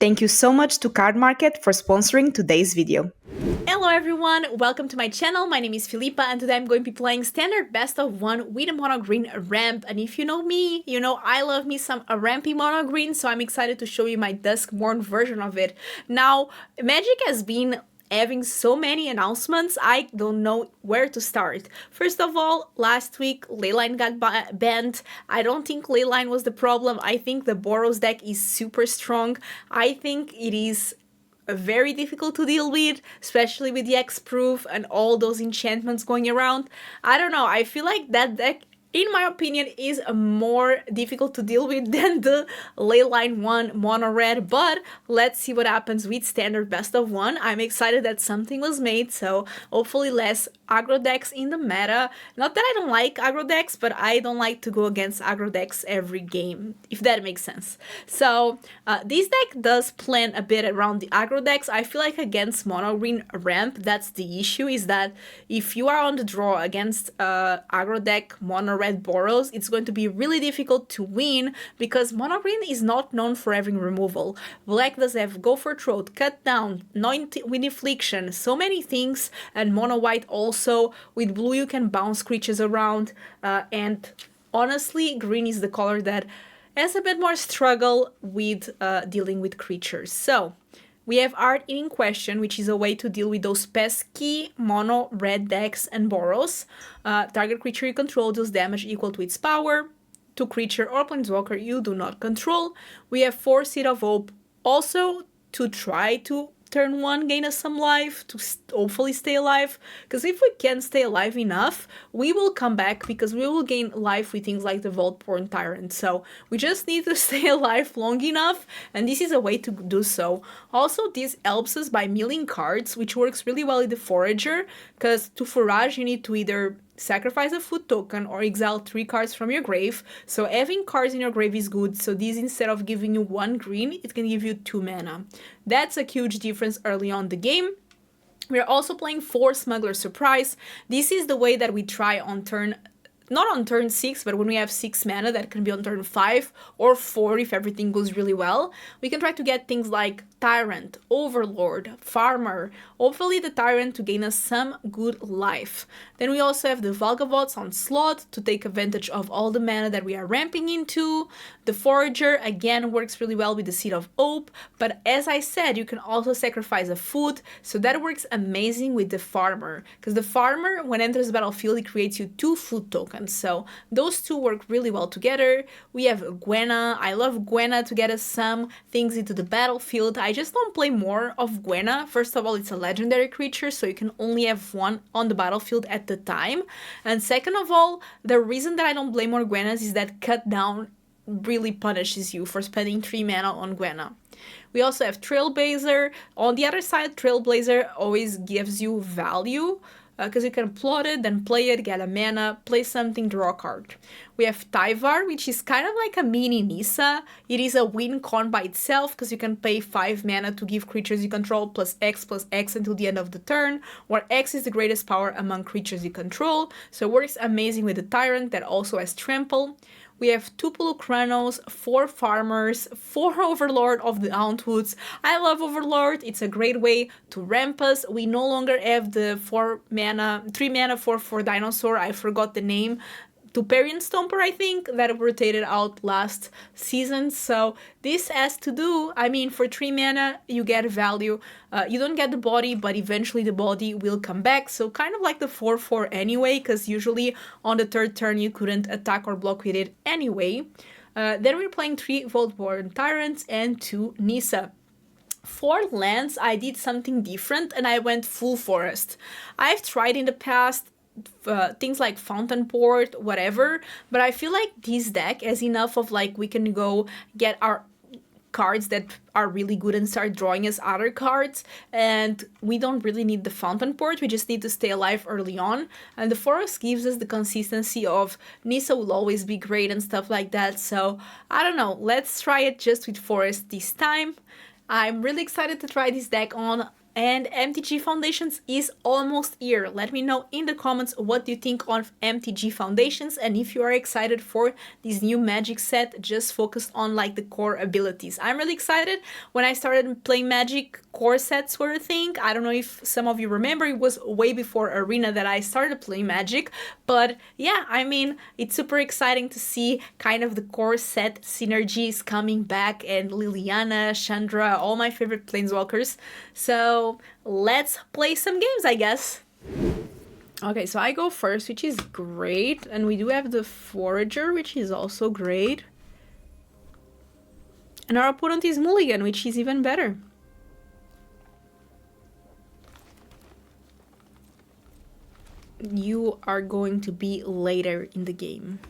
Thank you so much to Card Market for sponsoring today's video. Hello everyone, welcome to my channel. My name is Filipa and today I'm going to be playing standard best of 1 with a mono green ramp. And if you know me, you know I love me some rampy mono green, so I'm excited to show you my Duskborn version of it. Now, Magic has been having so many announcements, I don't know where to start. First of all, last week Leyline got banned. I don't think Leyline was the problem. I think the Boros deck is super strong. I think it is very difficult to deal with, especially with the X-Proof and all those enchantments going around. I don't know, I feel like that deck, in my opinion, is more difficult to deal with than the Leyline 1 mono red, but let's see what happens with standard best of 1. I'm excited that something was made, so hopefully less aggro decks in the meta. Not that I don't like aggro decks, but I don't like to go against aggro decks every game, if that makes sense. So this deck does plan a bit around the aggro decks. I feel like against mono green ramp, that's the issue, is that if you are on the draw against aggro deck mono red Boros, it's going to be really difficult to win because mono green is not known for having removal. Black does have Go for Throat, Cut Down, Wind Infliction, so many things, and mono white also. With blue you can bounce creatures around, and honestly green is the color that has a bit more struggle with dealing with creatures. So we have Art in Question, which is a way to deal with those pesky mono red decks and Boros. Target creature you control deals damage equal to its power to creature or planeswalker you do not control. We have 4 Seed of Hope also to try to turn 1 gain us some life to hopefully stay alive, because if we can stay alive enough we will come back, because we will gain life with things like the Vaultborn Tyrant. So we just need to stay alive long enough, and this is a way to do so. Also, this helps us by milling cards, which works really well with the Forager, because to forage you need to either sacrifice a food token or exile 3 cards from your grave. So having cards in your grave is good, so this, instead of giving you 1 green, it can give you 2 mana. That's a huge difference early on the game. We're also playing 4 Smuggler Surprise. This is the way that we try on turn, not on turn 6, but when we have 6 mana, that can be on turn 5 or 4 if everything goes really well. We can try to get things like Tyrant, Overlord, Farmer, hopefully the Tyrant to gain us some good life. Then we also have the Valgavoth Onslaught to take advantage of all the mana that we are ramping into. The Forager again works really well with the Seed of Hope, but as I said, you can also sacrifice a food, so that works amazing with the Farmer, because the Farmer, when enters the battlefield, it creates you 2 food tokens, so those two work really well together. We have Gwenna. I love Gwenna to get us some things into the battlefield. I just don't play more of Gwenna. First of all, it's a legendary creature, so you can only have 1 on the battlefield at the time. And second of all, the reason that I don't play more Gwennas is that Cut Down really punishes you for spending 3 mana on Gwenna. We also have Trailblazer. On the other side, Trailblazer always gives you value, because you can plot it, then play it, get a mana, play something, draw a card. We have Tyvar, which is kind of like a mini Nissa. It is a win con by itself, because you can pay 5 mana to give creatures you control plus X until the end of the turn, where X is the greatest power among creatures you control, so it works amazing with the Tyrant that also has Trample. We have 2 Polukranos, 4 Farmers, 4 Overlord of the Hauntwoods. I love Overlord, it's a great way to ramp us. We no longer have the 3 mana 4/4 dinosaur, I forgot the name. Tuperian Stomper, I think, that rotated out last season. So this has to do, I mean, for 3 mana you get value. You don't get the body, but eventually the body will come back. So kind of like the 4/4 anyway, because usually on the 3rd turn you couldn't attack or block with it anyway. Then we're playing 3 Vaultborn Tyrants and 2 Nissa. For lands, I did something different and I went full forest. I've tried in the past things like Fountain Port, whatever, but I feel like this deck has enough of like we can go get our cards that are really good and start drawing us other cards, and we don't really need the Fountain Port, we just need to stay alive early on, and the Forest gives us the consistency of Nissa will always be great and stuff like that. So I don't know, let's try it just with Forest this time. I'm really excited to try this deck on. And MTG Foundations is almost here. Let me know in the comments what you think of MTG Foundations and if you are excited for this new Magic set just focused on like the core abilities. I'm really excited. When I started playing Magic, core sets were a thing. I don't know if some of you remember, it was way before Arena that I started playing Magic. But yeah, I mean, it's super exciting to see kind of the core set synergies coming back and Liliana, Chandra, all my favorite Planeswalkers. So let's play some games, I guess. Okay, so I go first, which is great. And we do have the Forager, which is also great. And our opponent is Mulligan, which is even better. You are going to be later in the game.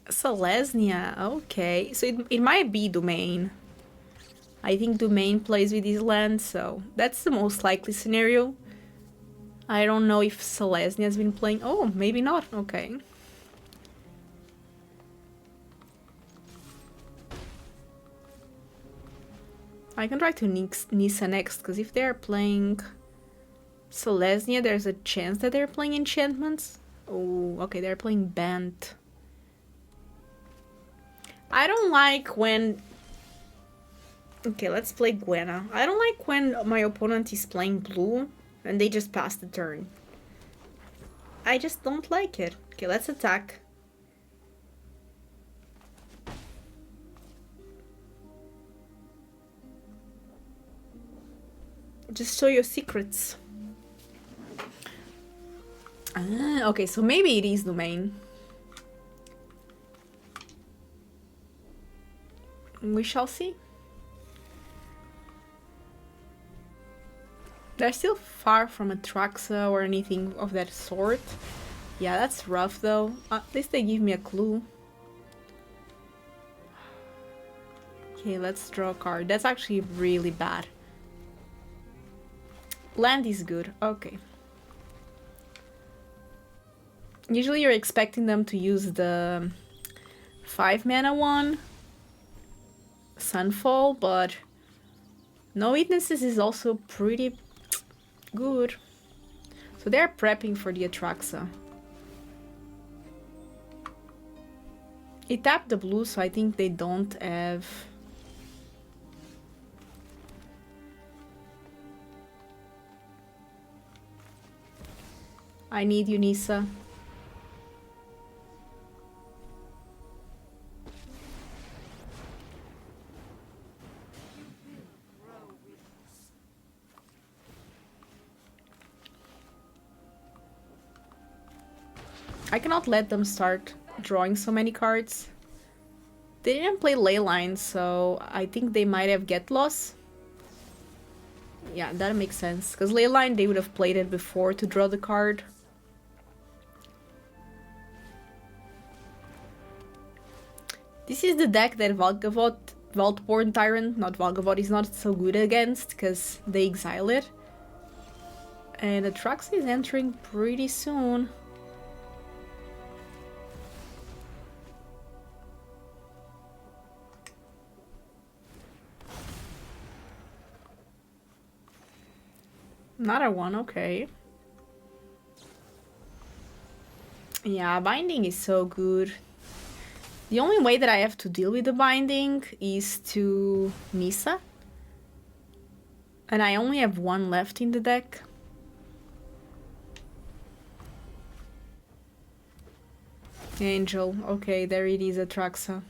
Selesnya, okay. So it might be Domain. I think Domain plays with his land, so that's the most likely scenario. I don't know if Selesnya has been playing. Oh, maybe not. Okay. I can try to Nissa next, because if they're playing Selesnya, there's a chance that they're playing enchantments. Oh, okay, they're playing Bant. I don't like when... Okay, let's play Gwenna. I don't like when my opponent is playing blue and they just pass the turn. I just don't like it. Okay, let's attack. Just show your secrets. Ah, okay, so maybe it is Domain. We shall see. They're still far from a Traxa or anything of that sort. Yeah, that's rough though. At least they give me a clue. Okay, let's draw a card. That's actually really bad. Land is good. Okay. Usually you're expecting them to use the 5 mana one, Sunfall, but No Witnesses is also pretty good. So they're prepping for the Atraxa. It tapped the blue, so I think they don't have... I need you, Nissa. I cannot let them start drawing so many cards. They didn't play Leyline, so I think they might have Get Loss. Yeah, that makes sense. Because Leyline, they would have played it before to draw the card. This is the deck that Valgavoth, Vaultborn Tyrant, not Valgavoth, is not so good against, because they exile it. And the Atraxa is entering pretty soon. Another one, okay. Yeah, binding is so good. The only way that I have to deal with the binding is to Nissa. And I only have one left in the deck. Angel, okay, there it is, Atraxa.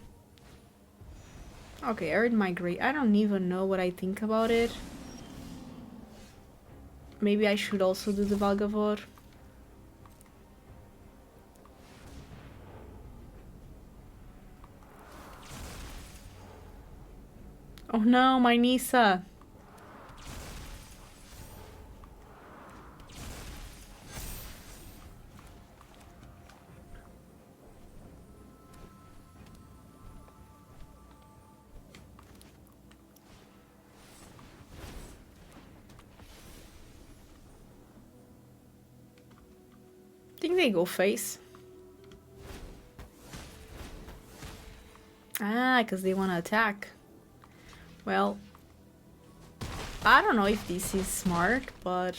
Okay, Arid Migrate. I don't even know what I think about it. Maybe I should also do the Valgavoth. Oh no, my Nissa! I think they go face. Ah, because they want to attack. Well, I don't know if this is smart, but...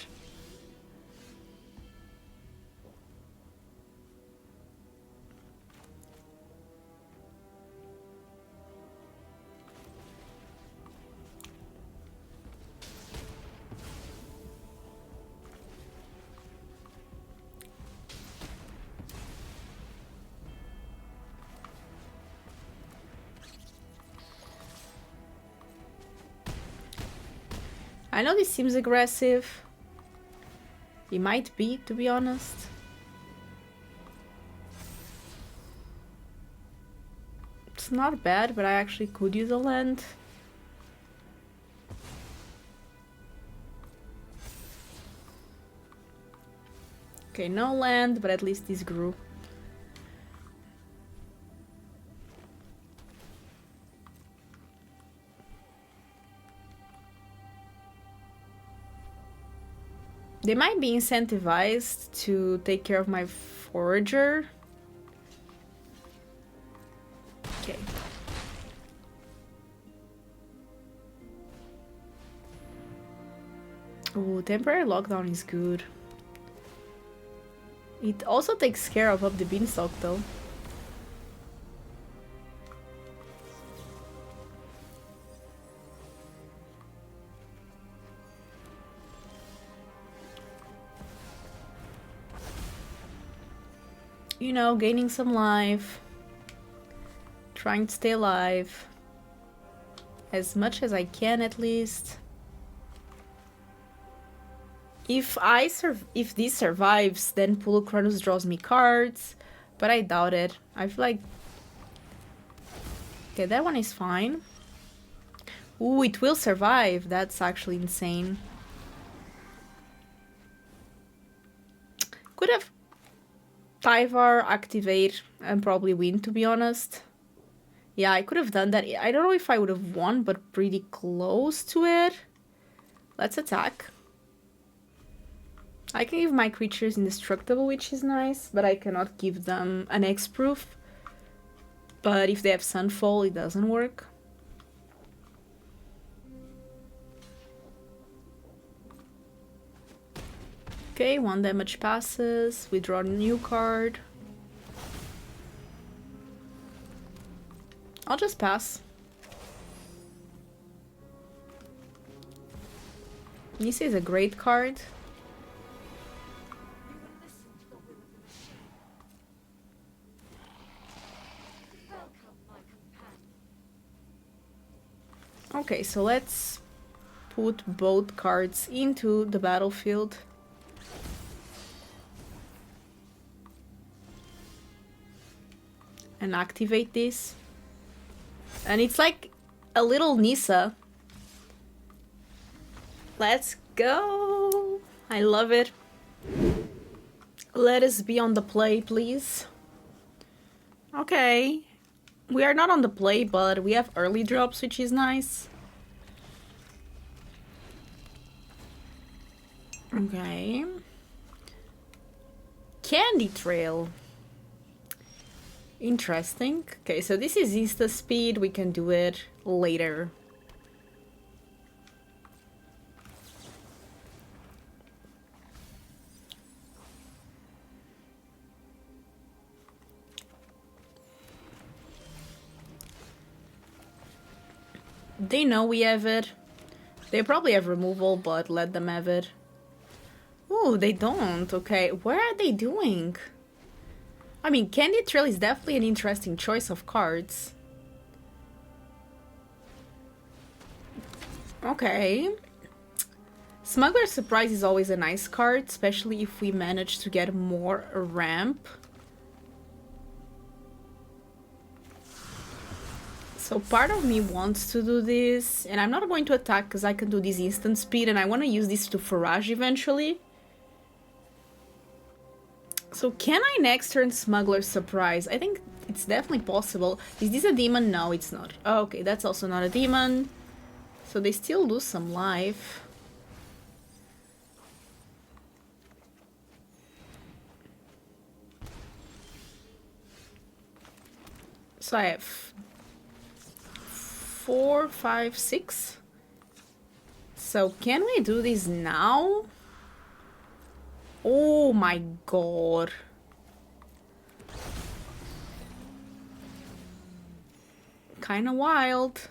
I know this seems aggressive. It might be, to be honest. It's not bad, but I actually could use a land. Okay, no land, but at least this grew. They might be incentivized to take care of my forager. Okay. Ooh, temporary lockdown is good. It also takes care of up the beanstalk though. You know, gaining some life, trying to stay alive as much as I can at least. If this survives, then Polukranos draws me cards, but I doubt it. I feel like... Okay, that one is fine. Ooh, it will survive. That's actually insane. Could have Tyvar activate and probably win, to be honest. Yeah, I could have done that. I don't know if I would have won, but pretty close to it. Let's attack. I can give my creatures indestructible, which is nice, but I cannot give them an X-proof. But if they have Sunfall, it doesn't work. Okay, 1 damage passes. We draw a new card. I'll just pass. Nissa is a great card. Okay, so let's put both cards into the battlefield. And activate this. And it's like a little Nissa. Let's go! I love it. Let us be on the play, please. Okay. We are not on the play, but we have early drops, which is nice. Okay. Candy Trail. Interesting. Okay, so this is Insta speed. We can do it later. They know we have it. They probably have removal, but let them have it. Ooh, they don't. Okay, what are they doing? I mean, Candy Trail is definitely an interesting choice of cards. Okay. Smuggler Surprise is always a nice card, especially if we manage to get more ramp. So part of me wants to do this, and I'm not going to attack because I can do this instant speed, and I want to use this to forage eventually. So can I next turn Smuggler Surprise? I think it's definitely possible. Is this a demon? No, it's not. Oh, okay, that's also not a demon. So they still lose some life. So I have 4, 5, 6. So can we do this now? Oh my god. Kinda wild.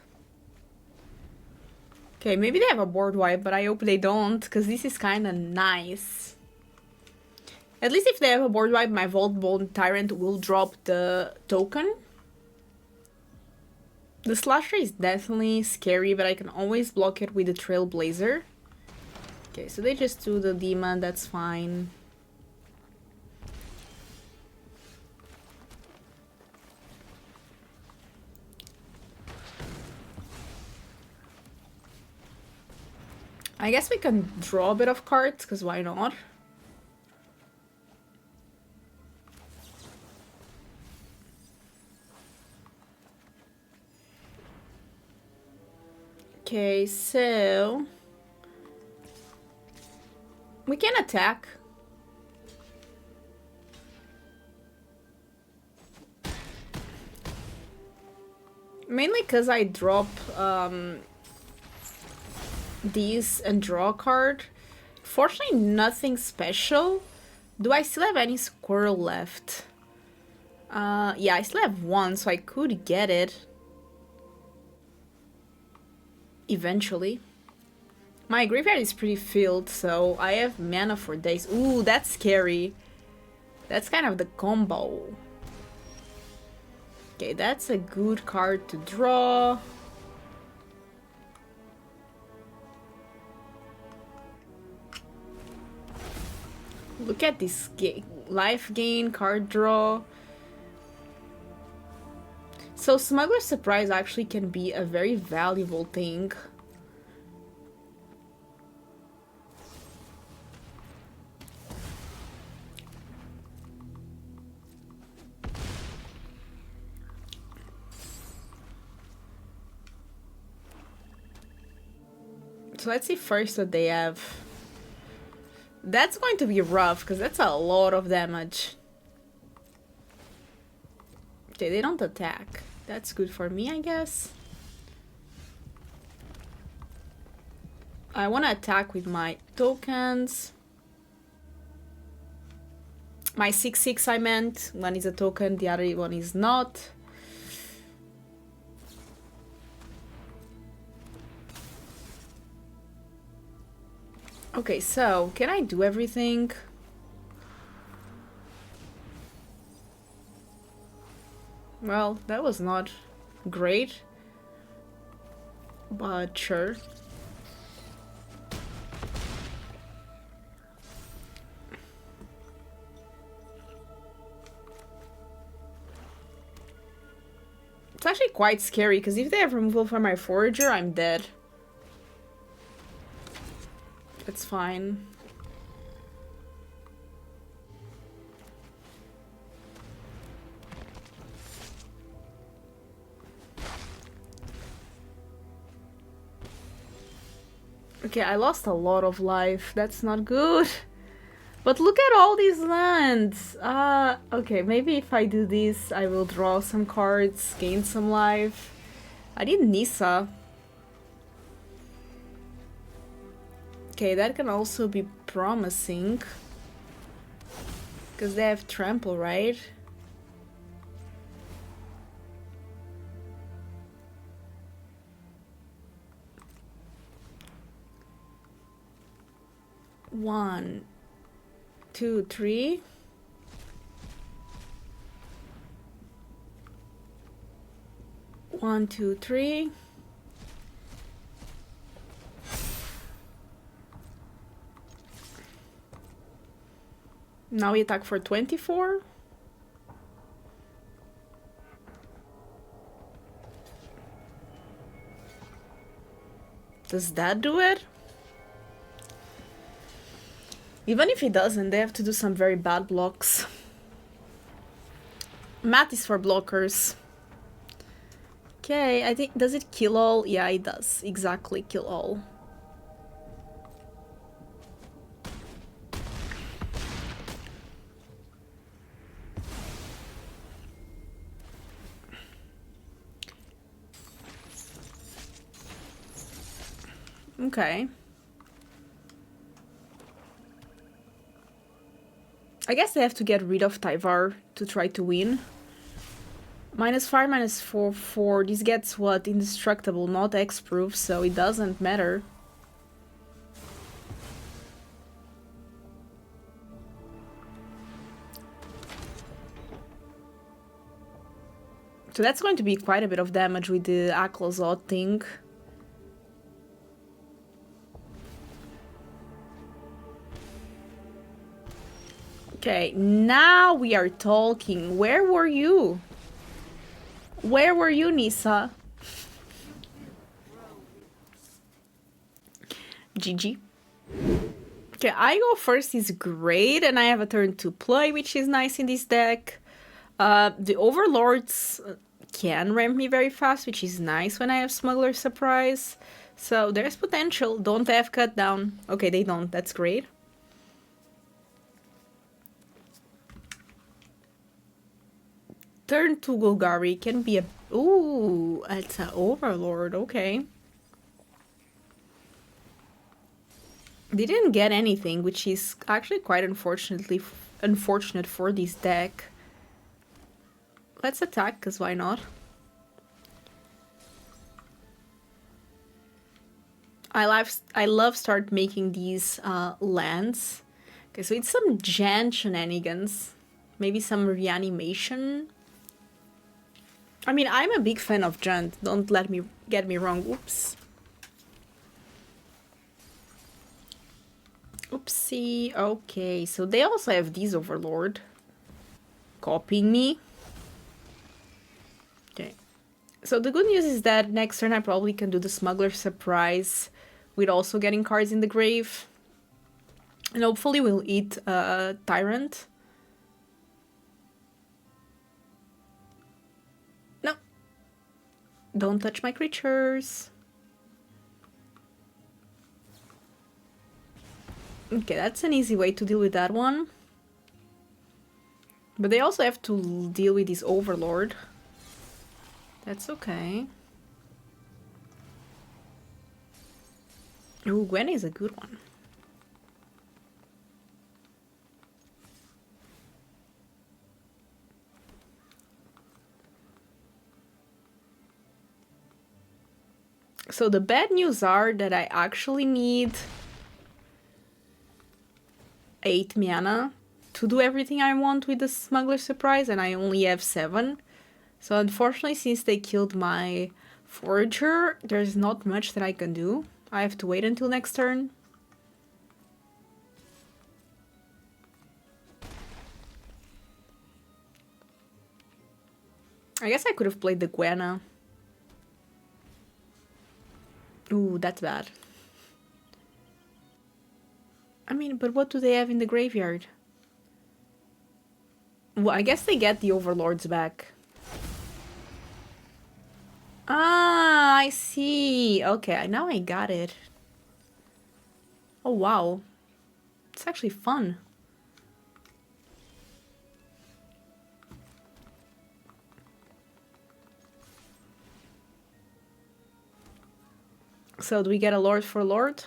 Okay, maybe they have a board wipe, but I hope they don't, because this is kinda nice. At least if they have a board wipe, my Vaultborn Tyrant will drop the token. The Slasher is definitely scary, but I can always block it with the Trailblazer. Okay, so they just do the demon, that's fine. I guess we can draw a bit of cards, because why not? Okay, so we can attack. Mainly because I drop these and draw a card. Fortunately, nothing special. Do I still have any squirrel left? Yeah, I still have one, so I could get it. Eventually. My graveyard is pretty filled, so I have mana for days. Ooh, that's scary. That's kind of the combo. Okay, that's a good card to draw. Look at this life gain, card draw. So Smuggler Surprise actually can be a very valuable thing. So let's see first what they have. That's going to be rough, because that's a lot of damage. Okay, they don't attack. That's good for me, I guess. I want to attack with my tokens. My 6/6 I meant. One is a token, the other one is not. Okay, so can I do everything? Well, that was not great, but sure. It's actually quite scary, because if they have removal from my Forager, I'm dead. It's fine. Okay, I lost a lot of life. That's not good. But look at all these lands. Okay, maybe if I do this, I will draw some cards, gain some life. I need Nissa. Okay, that can also be promising. Because they have trample, right? One, two, three. One, two, three. Now we attack for 24. Does that do it? Even if it doesn't, they have to do some very bad blocks. Math is for blockers. Okay, I think, does it kill all? Yeah, it does. Exactly, kill all. Okay. I guess they have to get rid of Tyvar to try to win. -5, -4, 4. This gets what? Indestructible, not X-proof, so it doesn't matter. So that's going to be quite a bit of damage with the Valgavoth thing. Okay, now we are talking. Where were you? Where were you, Nissa? GG. Okay, I go first is great, and I have a turn to play, which is nice in this deck. The Overlords can ramp me very fast, which is nice when I have Smuggler Surprise. So there's potential. Don't have cut down. Okay, they don't. That's great. Turn to Golgari can be a... Ooh, it's an Overlord. Okay. They didn't get anything, which is actually quite unfortunate for this deck. Let's attack, because why not? I love start making these lands. Okay, so it's some Jan shenanigans. Maybe some reanimation. I mean, I'm a big fan of Jan. Don't get me wrong. Oops. Oopsie. Okay, so they also have these Overlord. Copying me. Okay. So the good news is that next turn I probably can do the Smuggler Surprise with also getting cards in the grave. And hopefully we'll eat Tyrant. No. Don't touch my creatures. Okay, that's an easy way to deal with that one. But they also have to deal with this Overlord. That's okay. Ooh, Gwenna is a good one. So the bad news are that I actually need 8 mana to do everything I want with the Smuggler Surprise, and I only have 7. So unfortunately, since they killed my Forager, there's not much that I can do. I have to wait until next turn. I guess I could have played the Gwenna. Ooh, that's bad. I mean, but what do they have in the graveyard? Well, I guess they get the Overlords back. Ah, I see. Okay, now I got it. Oh, wow. It's actually fun. So, do we get a Lord for Lord?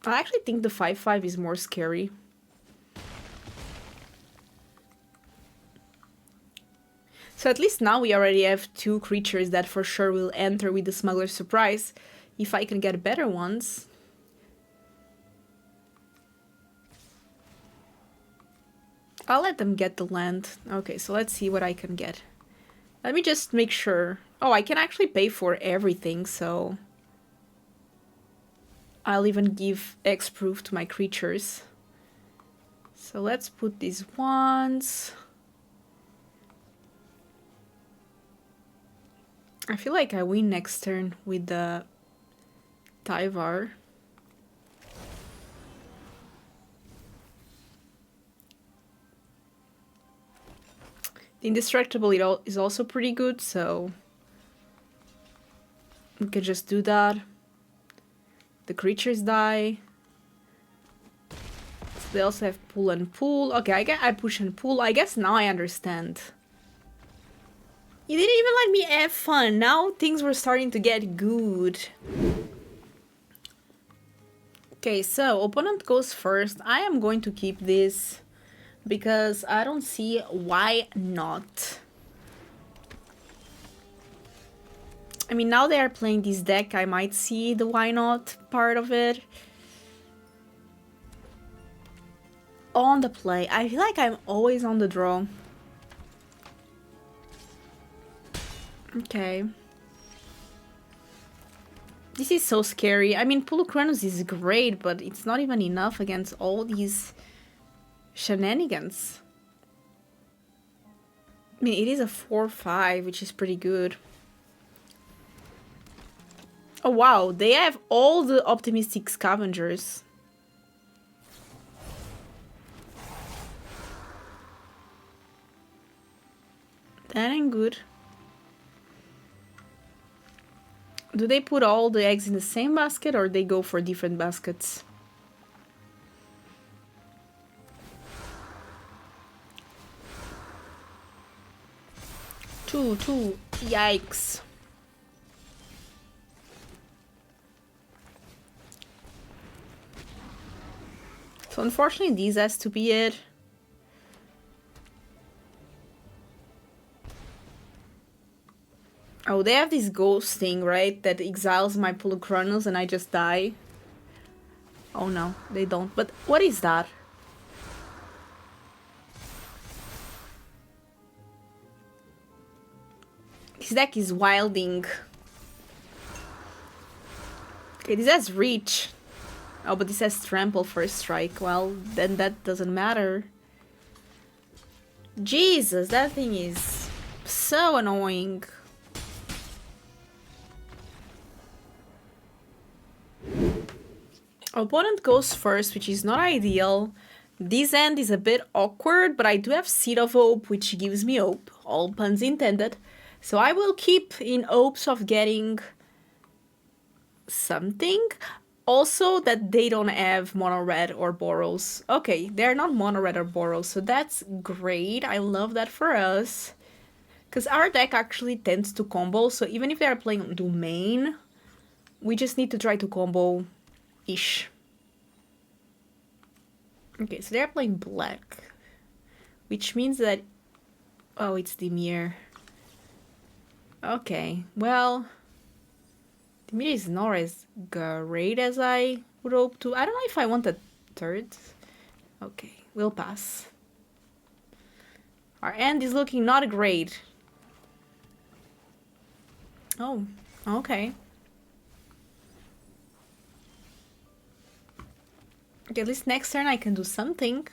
I actually think the 5/5 is more scary. So at least now we already have 2 creatures that for sure will enter with the Smuggler Surprise. If I can get better ones. I'll let them get the land. Okay, so let's see what I can get. Let me just make sure. Oh, I can actually pay for everything, so... I'll even give X-proof to my creatures. So let's put these ones... I feel like I win next turn with the Tyvar. The Indestructible is also pretty good, so we can just do that. The creatures die. So they also have pull and pull. Okay, I push and pull. I guess now I understand. You didn't even let me have fun. Now things were starting to get good. Okay, so opponent goes first. I am going to keep this because I don't see why not. I mean, now they are playing this deck, I might see the why not part of it. On the play, I feel like I'm always on the draw. Okay. This is so scary. I mean, Polukranos is great, but it's not even enough against all these shenanigans. I mean, it is a 4-5, which is pretty good. Oh wow, they have all the optimistic scavengers. That ain't good. Do they put all the eggs in the same basket or they go for different baskets? Two. Yikes. So unfortunately this has to be it. Oh, they have this ghost thing, right? That exiles my Polukranos and I just die. Oh no, they don't. But what is that? This deck is wilding. Okay, this has reach. Oh, but this has trample for a strike. Well, then that doesn't matter. Jesus, that thing is so annoying. Opponent goes first, which is not ideal. This end is a bit awkward, but I do have Seed of Hope, which gives me hope. All puns intended. So I will keep in hopes of getting something. Also, that they don't have mono red or Boros. Okay, they're not mono red or Boros, so that's great. I love that for us. Because our deck actually tends to combo, so even if they are playing Domain, we just need to try to combo-ish. Okay, so they're playing black. Which means that... Oh, it's Dimir. Okay, well... Dimir is not as great as I would hope to. I don't know if I want a third. Okay, we'll pass. Our end is looking not great. Oh, okay. Okay, at least next turn I can do something.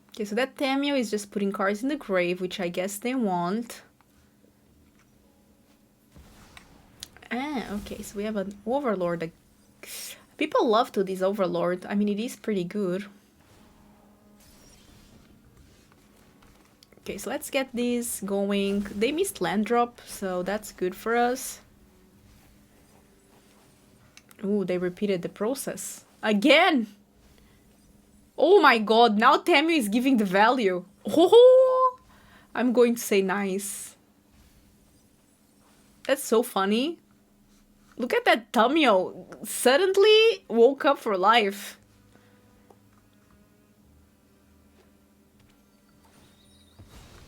Okay, so that Tamio is just putting cards in the grave, which I guess they want. Ah, okay, so we have an Overlord. People love to this Overlord. I mean, it is pretty good. Okay, so let's get this going. They missed land drop, so that's good for us. Ooh, they repeated the process. Again! Oh my god, now Tamio is giving the value. Oh, I'm going to say nice. That's so funny. Look at that Tamio. Suddenly woke up for life.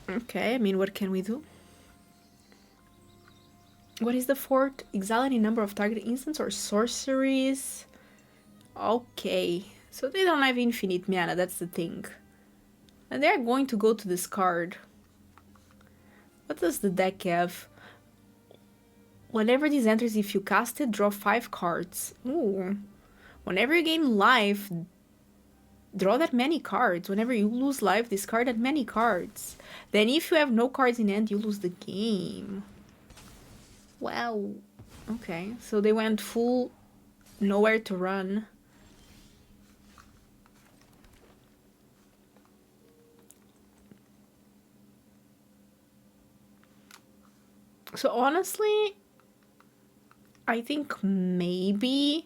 Okay, I mean, what can we do? What is the fort? Exile any number of target instants or sorceries. Okay, so they don't have infinite mana, that's the thing. And they're going to go to discard. What does the deck have? Whenever this enters, if you cast it, draw 5 cards. Ooh. Whenever you gain life, draw that many cards. Whenever you lose life, discard that many cards. Then if you have no cards in hand, you lose the game. Wow. Okay, so they went full nowhere to run. So honestly, I think maybe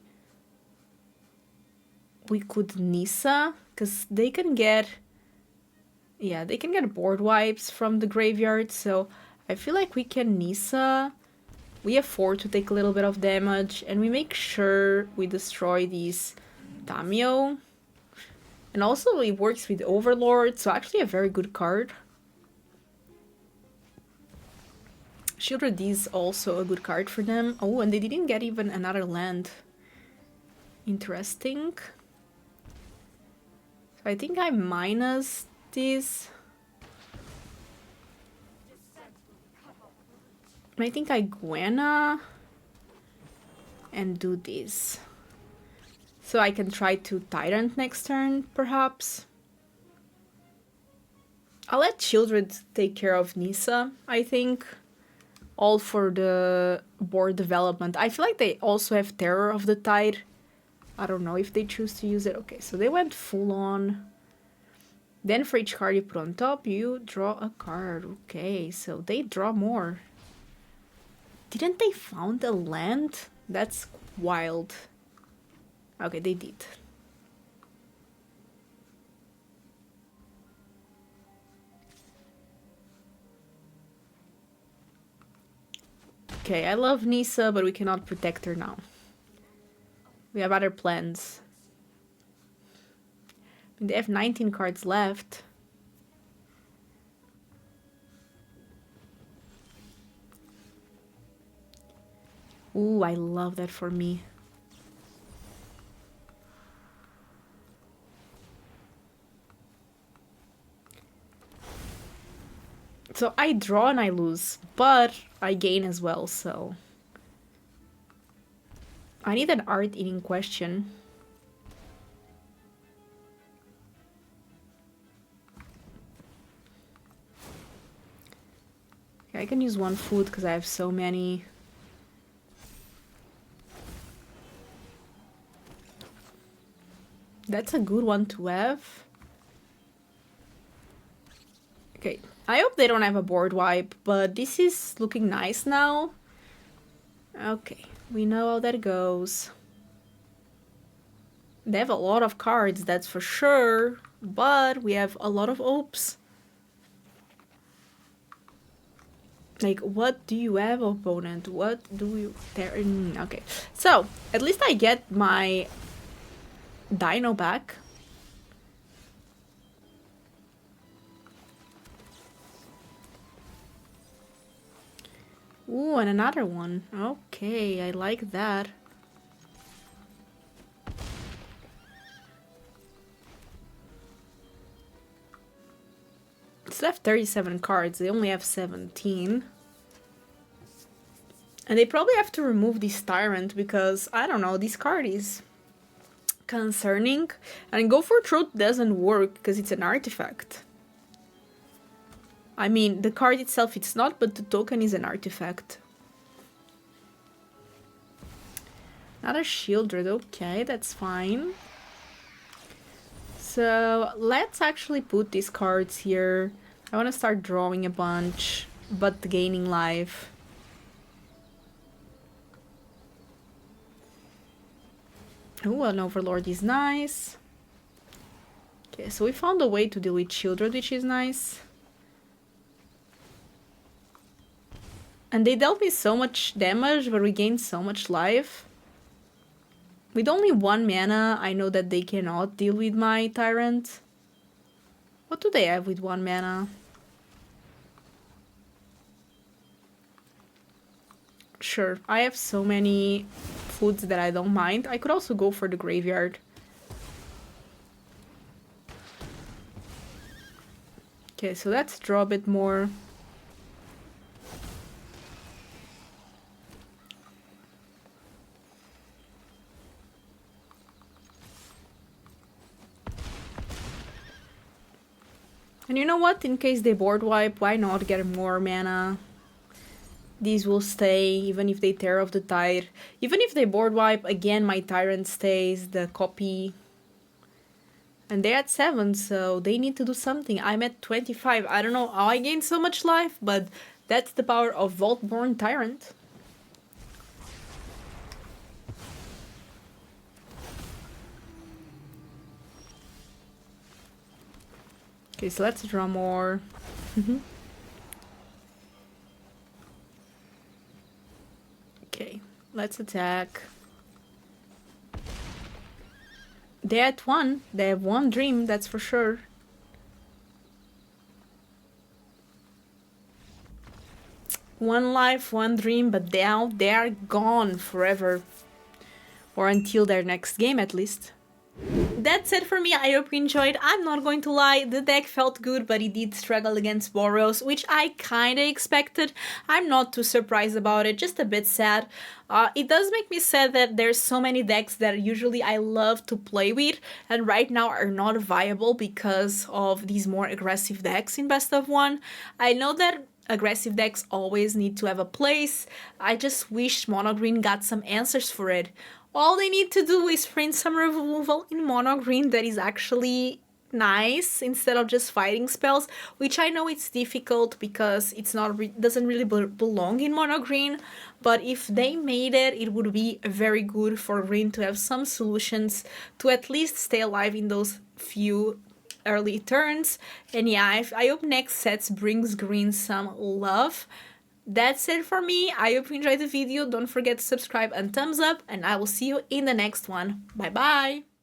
we could Nissa, because they can get... Yeah, they can get board wipes from the graveyard, so I feel like we can Nissa We afford to take a little bit of damage, and we make sure we destroy these Tamio. And also it works with Overlord, so actually a very good card. Shieldred is also a good card for them. Oh, and they didn't get even another land. Interesting. So I think I minus this. I think I Gwenna and do this. So I can try to Tyrant next turn, perhaps. I'll let Shieldred take care of Nissa, I think. All for the board development. I feel like they also have Terror of the Tide. I don't know if they choose to use it. Okay, so they went full on. Then for each card you put on top, you draw a card. Okay, so they draw more. Didn't they found a land? That's wild. Okay, they did. Okay, I love Nissa, but we cannot protect her now. We have other plans. They have 19 cards left. Ooh, I love that for me. So I draw and I lose, but I gain as well, so... I need an art eating question. Okay, I can use one food because I have so many. That's a good one to have. Okay, I hope they don't have a board wipe, but this is looking nice now. Okay, we know how that goes. They have a lot of cards, that's for sure, but we have a lot of opes. Like, what do you have, opponent? What do you... Okay, so at least I get my Dino back. Ooh, and another one. Okay, I like that. Still have 37 cards, they only have 17. And they probably have to remove this Tyrant because, I don't know, this card is concerning. And Go for Truth doesn't work because it's an artifact. I mean, the card itself it's not, but the token is an artifact. Not a Shieldred, okay, that's fine. So let's actually put these cards here. I want to start drawing a bunch, but gaining life. Ooh, an Overlord is nice. Okay, so we found a way to deal with Shieldred, which is nice. And they dealt me so much damage, but we gained so much life. With only 1 mana, I know that they cannot deal with my Tyrant. What do they have with 1 mana? Sure, I have so many foods that I don't mind. I could also go for the graveyard. Okay, so let's draw a bit more. And you know what? In case they board wipe, why not get more mana? These will stay, even if they tear off the Tide. Even if they board wipe, again my Tyrant stays, the copy. And they're at 7, so they need to do something. I'm at 25. I don't know how I gained so much life, but that's the power of Vaultborn Tyrant. Okay, so let's draw more. Okay, let's attack. They're at 1. They have 1 dream, that's for sure. One life, 1 dream, but now they are gone forever. Or until their next game at least. That's it for me. I hope you enjoyed. I'm not going to lie, the deck felt good, but it did struggle against Boros, which I kinda expected. I'm not too surprised about it, just a bit sad. It does make me sad that there's so many decks that usually I love to play with, and right now are not viable because of these more aggressive decks in best of 1. I know that aggressive decks always need to have a place. I just wish Mono Green got some answers for it. All they need to do is print some removal in Mono Green that is actually nice instead of just fighting spells, which I know it's difficult because it's not doesn't really belong in Mono Green, but if they made it, it would be very good for Green to have some solutions to at least stay alive in those few early turns. And yeah, I hope next sets brings Green some love. That's it for me. I hope you enjoyed the video. Don't forget to subscribe and thumbs up, and I will see you in the next one. Bye bye!